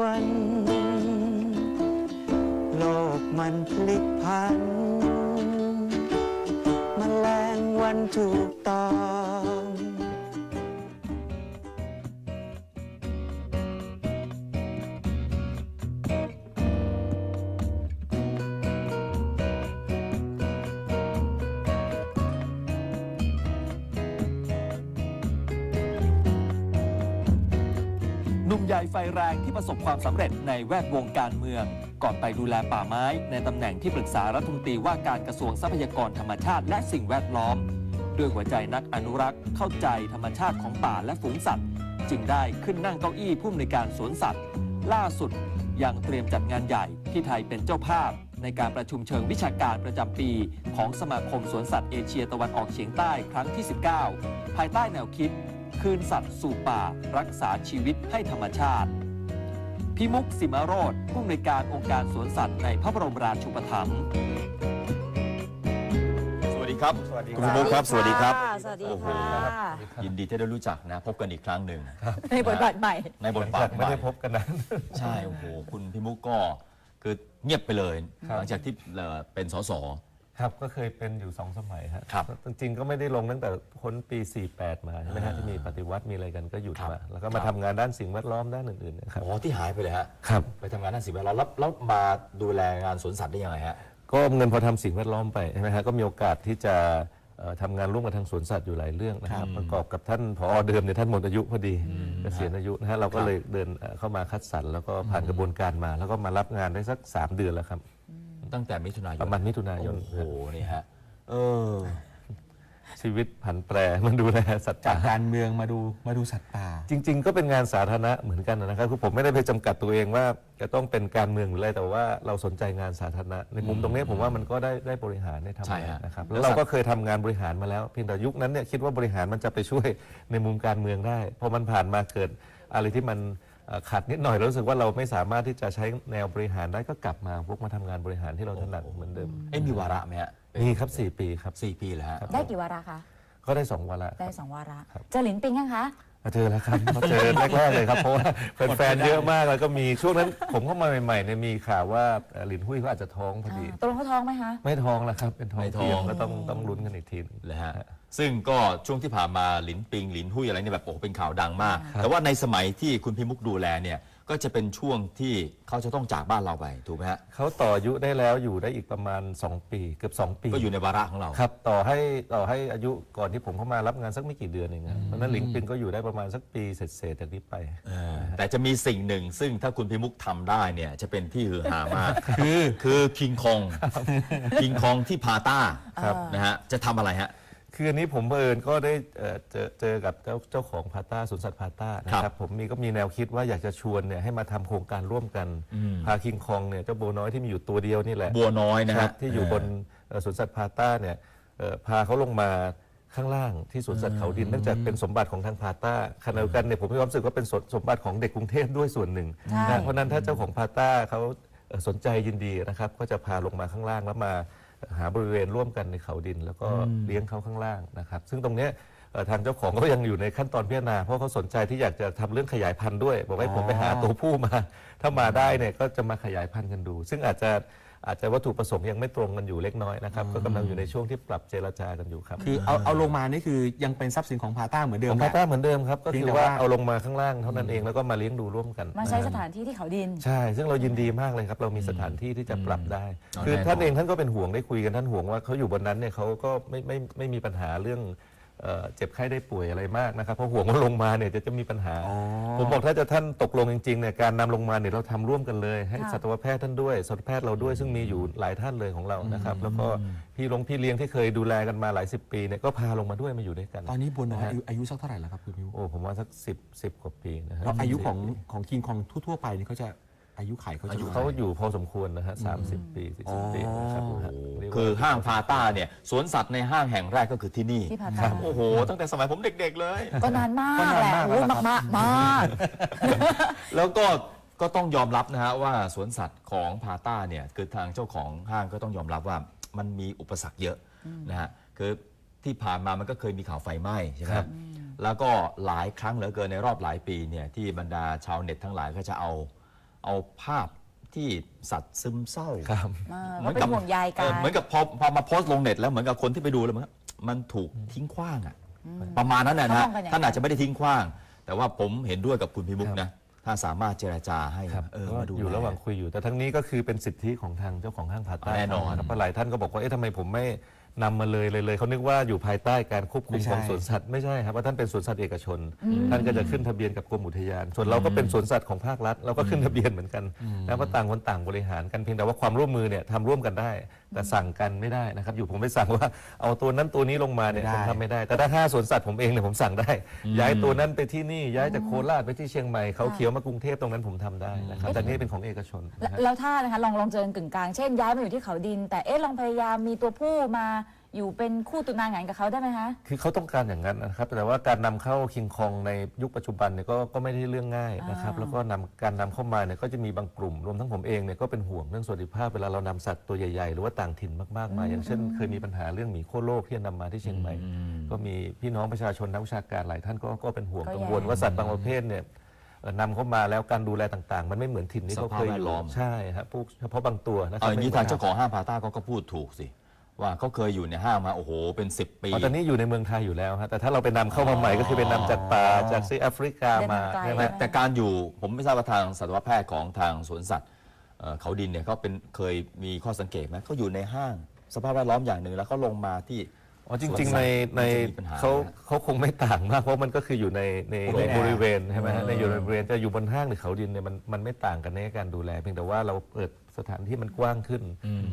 วนโลกมันพลิกผันแมลงวันถูกต้องหนุ่มใหญ่ไฟแรงที่ประสบความสำเร็จในแวดวงการเมืองก่อนไปดูแลป่าไม้ในตำแหน่งที่ปรึกษารัฐมนตรีว่าการกระทรวงทรัพยากรธรรมชาติและสิ่งแวดล้อมด้วยหัวใจนักอนุรักษ์เข้าใจธรรมชาติของป่าและฝูงสัตว์จึงได้ขึ้นนั่งเก้าอี้ผู้อำนวยการสวนสัตว์ล่าสุดยังเตรียมจัดงานใหญ่ที่ไทยเป็นเจ้าภาพในการประชุมเชิงวิชาการประจำปีของสมาคมสวนสัตว์เอเชียตะวันออกเฉียงใต้ครั้งที่ 19 ภายใต้แนวคิดคืนสัตว์สู่ป่ารักษาชีวิตให้ธรรมชาติพิมุกสิมโรธผู้อำนวยการองค์การสวนสัตว์ในพระบรมราชูปถัมภ์สวัสดีครับคุณพิมุกครับสวัสดีครับ สวัสดี โอ้โห ค่ะ ยินดีที่ได้รู้จักนะพบกันอีกครั้งหนึ่ง ในบทบาทใหม่ ในบทบาท ไม่ได้พบกันนาน ใช่โอ้โหคุณพิมุกก็คือเงียบไปเลยหลังจากที่เป็นสส ครับก็เคยเป็นอยู่2 สมัยฮะ ครับ จริงๆก็ไม่ได้ลงตั้งแต่พ้นปี 48 มาใช่ไหมฮะที่มีปฏิวัติมีอะไรกันก็หยุด ครับ มาแล้วก็มาทำงานด้านสิ่งแวดล้อมด้านอื่นๆนะครับ อ๋อที่หายไปเลยฮะ ครับ ไปทำงานด้านสิ่งแวดล้อมแล้วมาดูแลงานสวนสัตว์ได้ยังไงฮะ ก็เงินพอทำสิ่งแวดล้อมไปใช่ไหมฮะก็มีโอกาสที่จะทำงานร่วมกับทางสวนสัตว์อยู่หลายเรื่องนะครับประกอบกับท่านผอ.เดิมเนี่ยท่านหมดอายุพอดีเกษียณอายุนะฮะเราก็เลยเดินเข้ามาคัดสรรแล้วก็ผ่านกระบวนการมา แล้วก็มารับงานได้สัก3 เดือนแล้วครับ ตั้งแต่มิถุนายน ประมาณมิถุนายน โอ้โหนี่ฮะชีวิตผันแปรมันดูแลสัตว์ จา ป่า กการเมืองมาดูสัตว์ป่า จริงๆก็เป็นงานสาธารณะเหมือนกันนะครับคือผมไม่ได้ไปจำกัดตัวเองว่าจะต้องเป็นการเมืองหรืออะไรแต่ว่าเราสนใจงานสาธารณะในมุมตรงนี้ผมว่ามันก็ได้บริหารได้ทำ ใช่ งาน ฮะ นะครับแล้วเราก็เคยทำงานบริหารมาแล้วเพียงแต่ยุคนั้นเนี่ยคิดว่าบริหารมันจะไปช่วยในมุมการเมืองได้พอมันผ่านมาเกิดอะไรที่มันขัดนิดหน่อยรู้สึกว่าเราไม่สามารถที่จะใช้แนวบริหารได้ก็กลับมาพวกมาทำงานบริหารที่เราถนัดเหมือนเดิม มีวาระไหมฮะ นี่ครับ4 ปีครับ 4 ปีแล้วฮะ ได้กี่วาระคะ ก็ได้2 วาระ ได้2 วาระเจอหลินปิงยังคะ มาเจอแล้วครับมาเจอแรกๆเลยครับเพราะว่าแฟนๆเยอะมากแล้วก็มีช่วงนั้นผมเข้ามาใหม่ๆเนี่ยมีข่าวว่าหลินหุ้ยเขาอาจจะท้องพอดี ตกลงเขาท้องไหมคะ ไม่ท้องแล้วครับเป็นท้อง ไม่ท้อง เทียมก็ต้องลุ้นกันอีกทีหนึ่ง เลยฮะซึ่งก็ช่วงที่ผ่านมาหลินปิงหลินหุ้ยอะไรเนี่ยแบบโอ้โหเป็นข่าวดังมาก แต่ว่าในสมัยที่คุณพิมุกดูแลเนี่ยก็จะเป็นช่วงที่เขาจะต้องจากบ้านเราไปถูกไหมฮะ เขาต่ออายุได้แล้วอยู่ได้อีกประมาณ2 ปีเกือบ2 ปี ก็อยู่ในวาระของเรา ครับต่อให้อายุก่อนที่ผมเข้ามารับงานสักไม่กี่เดือนเองครับเพราะฉะนั้นหลิงปิงก็อยู่ได้ประมาณสักปีเศษๆจากนี้ไป แต่จะมีสิ่งหนึ่งซึ่งถ้าคุณพิมุกทำได้เนี่ยจะเป็นที่ฮือฮามาก คือคิงคองที่พาต้า ครับ นะฮะจะทำอะไรฮะ คืออันนี้ผมเผอิญก็ได้เจอกับเจ้าของพาต้าสวนสัตว์พาต้านะครับผมก็มีแนวคิดว่าอยากจะชวนเนี่ยให้มาทำโครงการร่วมกันพาคิงคองเนี่ยเจ้าโบน้อยที่มีอยู่ตัวเดียวนี่แหละ บัวน้อยนะ ครั ฮะ บที่อยู่บนสวนสัตว์พาต้าเนี่ยพาเขาลงมาข้างล่างที่สวนสัตว์เขาดินเนื่องจากเป็นสมบัติของทางพาต้าขณะเดียวกันเนี่ยผมมีความรู้สึกว่าเป็นสมบัติของเด็กกรุงเทพด้วยส่วนหนึ่ง ใช่ นะเพราะฉะนั้นถ้าเจ้าของพาต้าเขาสนใจยินดีนะครับก็จะพาลงมาข้างล่างแล้วมาหาบริเวณร่วมกันในเขาดิน แล้วก็เลี้ยงเขาข้างล่างนะครับซึ่งตรงเนี้ยทางเจ้าของก็ยังอยู่ในขั้นตอนพิจารณาเพราะเขาสนใจที่อยากจะทำเรื่องขยายพันธุ์ด้วยบอกให้ผมไปหาตัวผู้มา ถ้ามาได้เนี่ยก็จะมาขยายพันธุ์กันดู ซึ่งอาจจะวัตถุประสงค์ยังไม่ตรงกันอยู่เล็กน้อยนะครับก็กำลังอยู่ในช่วงที่ปรับเจรจากันอยู่ครับ คือเอาลงมานี่คือยังเป็นทรัพย์สินของพาต้าเหมือนเดิ ข ม อง แห พา ละ ต้าเหมือนเดิมครับก็ เพียง คื แต่ อว่า ว่า เอาลงมาข้างล่างเท่านั้นเองแล้วก็มาเลี้ยงดูร่วมกัน มาใช้สถานที่ที่เขาดิน ใช่ซึ่งเรายินดีมากเลยครับเรามีสถานที่ที่จะปรับได้ อ๋อ คือ แน่นอน ท่านเองท่านก็เป็นห่วงได้คุยกันท่านห่วงว่าเขาอยู่บนนั้นเนี่ยเขาก็ไม่มีปัญหาเรื่องเจ็บไข้ได้ป่วยอะไรมากนะครับเพราะห่วงว่าลงมาเนี่ยจะมีปัญหา ผมบอกถ้าจะท่านตกลงจริงๆเนี่ยการนำลงมาเนี่ยเราทำร่วมกันเลย ให้ ค่ะ สัตวแพทย์ท่านด้วยสัตวแพทย์เราด้วยซึ่งมีอยู่หลายท่านเลยของเรานะครับแล้วก็พี่เลี้ยงที่เคยดูแลกันมาหลาย10 ปีเนี่ยก็พาลงมาด้วยมาอยู่ด้วยกัน ตอนนี้บัวน้อยอายุสักเท่าไหร่แล้วครับคุณพิว โอ้ผมว่าสัก10 กว่าปีนะฮะ แล้วอายุของคิงคองทั่วๆไปนี่เขาจะอายุไขเขาจะ เขาอยู่พอสมควรนะฮะ30 ปี40 ปีนะครับเรียกว่า คือห้างพาต้าเนี่ยสวนสัตว์ในห้างแห่งแรกก็คือที่นี่ ที่พาต้า โอ้โหตั้งแต่สมัยผมเด็กๆเลย ก็นานมากแหละโอ้ยมากมาก แล้วก็ต้องยอมรับนะฮะว่าสวนสัตว์ของพาต้าเนี่ยคือทางเจ้าของห้างก็ต้องยอมรับว่ามันมีอุปสรรคเยอะนะฮะคือที่ผ่านมามันก็เคยมีข่าวไฟไหม้ใช่ไหมครับแล้วก็หลายครั้งเหลือเกินในรอบหลายปีเนี่ยที่บรรดาชาวเน็ตทั้งหลายก็จะเอา เอาภาพที่สัตว์ซึมเศร้า ครับ ก็เป็นห่วงใยกัน เหมือนกับพอมาโพสต์ลงเน็ตแล้วเหมือนกับคนที่ไปดูแล้วมันถูกทิ้งขว้างอะประมาณนั้นนะ เขามองกันอย่างนั้น ท่านอาจจะไม่ได้ทิ้งขว้าง แต่ว่าผมเห็นด้วยกับคุณพิมุกนะถ้าสามารถเจรจาให้ ครับ เออ ก็ มาดู อยู่ แล ระหว่างคุยอยู่แต่ทั้งนี้ก็คือเป็นสิทธิของทางเจ้าของห้างพาต้า แน่นอน ครับเพราะหลายท่านก็บอกว่าเอ๊ะทำไมผมไม่นำมาเลยเขานึกว่าอยู่ภายใต้การควบคุมของสวนสัตว์ไม่ใช่ครับว่าท่านเป็นสวนสัตว์เอกชน ท่านก็จะขึ้นทะเบียนกับกรมอุทยาน ส่วนเราก็เป็นสวนสัตว์ของภาครัฐเราก็ขึ้นทะเบียนเหมือนกันแล้วก็ต่างคนต่างบริหารกันเพียงแต่ว่าความร่วมมือเนี่ยทำร่วมกันได้ แต่สั่งกันไม่ได้นะครับอยู่ผมไม่สั่งว่าเอาตัวนั้นตัวนี้ลงมาเนี่ย ไม่ได้ ผมทำไม่ได้แต่ถ้า5สวนสัตว์ผมเองเนี่ยผมสั่งได้ ย้ายตัวนั้นไปที่นี่ย้ายจากโคราชไปที่เชียงใหม่เขาเขียวมากรุงเทพตรงนั้นผมทำได้นะครับแต่นี่เป็นของเอกชนนะฮะ แล้วถ้านะคะลองเจอกึ่งกลางเช่นย้ายมาอยู่ที่เขาดิน แต่ลองพยายามมีตัวผู้มาอยู่เป็นคู่ตุนางหงานกับเขาได้ไหมคะ คือเขาต้องการอย่างนั้นนะครับแต่ว่าการนำเข้าคิงคองในยุคปัจจุบันเนี่ยก็ไม่ได้เรื่องง่ายนะครับแล้วก็การนำเข้ามาเนี่ยก็จะมีบางกลุ่มรวมทั้งผมเองเนี่ยก็เป็นห่วงเรื่องสวัสดิภาพเวลาเรานำสัตว์ตัวใหญ่ๆหรือว่าต่างถิ่นมากๆมาอย่างเช่นเคยมีปัญหาเรื่องหมีโคโลกที่นำมาที่เชียงใหม่ก็มีพี่น้องประชาชนนักวิชาการหลายท่านก็เป็นห่วง ก็ กัง แย่ วลว่าสัตว์บางประเภทเนี่ยนำเข้ามาแล้วการดูแลต่างๆ มันไม่เหมือนถิ่นที่เขาเคยอยู่ใช่ครับพวกเฉพาะบางตัวนะครั เอาอย่างนี้ ไม่หมื ทางเจ้าของห้างพาต้าก็พูดถูกสิว่าเขาเคยอยู่ในห้างมาโอ้โหเป็น10 ปี ตอนนี้อยู่ในเมืองไทยอยู่แล้วฮะแต่ถ้าเราไปนำเข้ามาใหม่ก็คือไปนำจากป่าจากซีแอฟริกามา เดินทางไกล ใช่ไหม แต่การอยู่ผมไม่ทราบว่าทางสัตวแพทย์ของทางสวนสัตว์เขาดินเนี่ยเขาเคยมีข้อสังเกตไหมเขาอยู่ในห้างสภาพแวดล้อมอย่างหนึ่งแล้วเขาลงมาที่ อ๋อจริงๆใน มันจะมีปัญหา เขาคงไม่ต่างมากเพราะมันก็คืออยู่ใน บริเวณ บริเวณใช่ไหมฮะในอยู่ในบริเวณจะอยู่บนห้างหรือเขาดินเนี่ยมันไม่ต่างกันในการดูแลเพียงแต่ว่าเราเปิดสถานที่มันกว้างขึ้น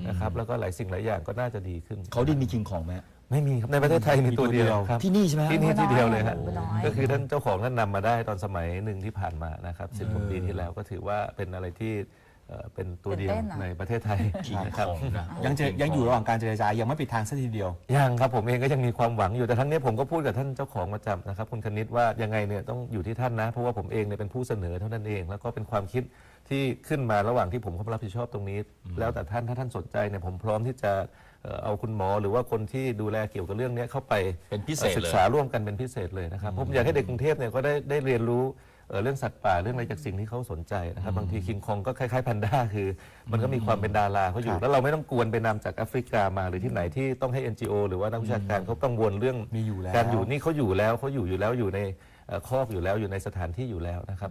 นะครับแล้วก็หลายสิ่งหลายอย่างก็น่าจะดีขึ้น เขาดินมีคิงของไหม ไม่มีครับในประเทศไทยมีตัวเดียวครับ ที่นี่ใช่ไหม ที่นี่ที่เดียวเลยฮะ บัวน้อย ก็คือท่านเจ้าของท่านนำมาได้ตอนสมัยหนึ่งที่ผ่านมานะครับ10 กว่าปีที่แล้วก็ถือว่าเป็นอะไรที่เป็นตัวเดียว ตื่นเต้นอะ ในประเทศไทย คิง นะ ข ครับ องนะ ยังอยู่ระหว่างการเจรจายังไม่ปิดทางสักทีเดียว ยังครับผมเองก็ยังมีความหวังอยู่แต่ทั้งนี้ผมก็พูดกับท่านเจ้าของประจำนะครับคุณคณิตว่ายังไงเนี่ยต้องอยู่ที่ท่านนะ เพราะว่าผมเองเนี่ยเป็นผู้เสนอเท่านั้นเอง แล้วก็เป็นความคิดที่ขึ้นมาระหว่างที่ผมเข้ามารับผิดชอบตรงนี้ แล้วแต่ท่านถ้าท่านสนใจเนี่ยผมพร้อมที่จะเอาคุณหมอหรือว่าคนที่ดูแลเกี่ยวกับเรื่องนี้เข้าไป เป็นพิเศษเลย ศึกษาร่วมกันเป็นพิเศษเลยนะครับผมอยากให้เด็กกรุงเทพเนี่ยก็ได้เรียนรู้เรื่องสัตว์ป่าเรื่องอะไรจากสิ่งที่เขาสนใจนะครับบางทีคิงคองก็คล้ายๆแพนด้าคือ มันก็มีความเป็นดาราเขาอยู่ แล้วเราไม่ต้องกวนไปนำจากแอฟริกามาหรือที่ไหนที่ต้องให้ NGO หรือว่านักวิชาการเขากังวลเรื่อง มีอยู่แล้ว การอยู่นี่เขาอยู่แล้วอยู่ในคอกอยู่แล้วอยู่ในสถานที่อยู่แล้วนะครับ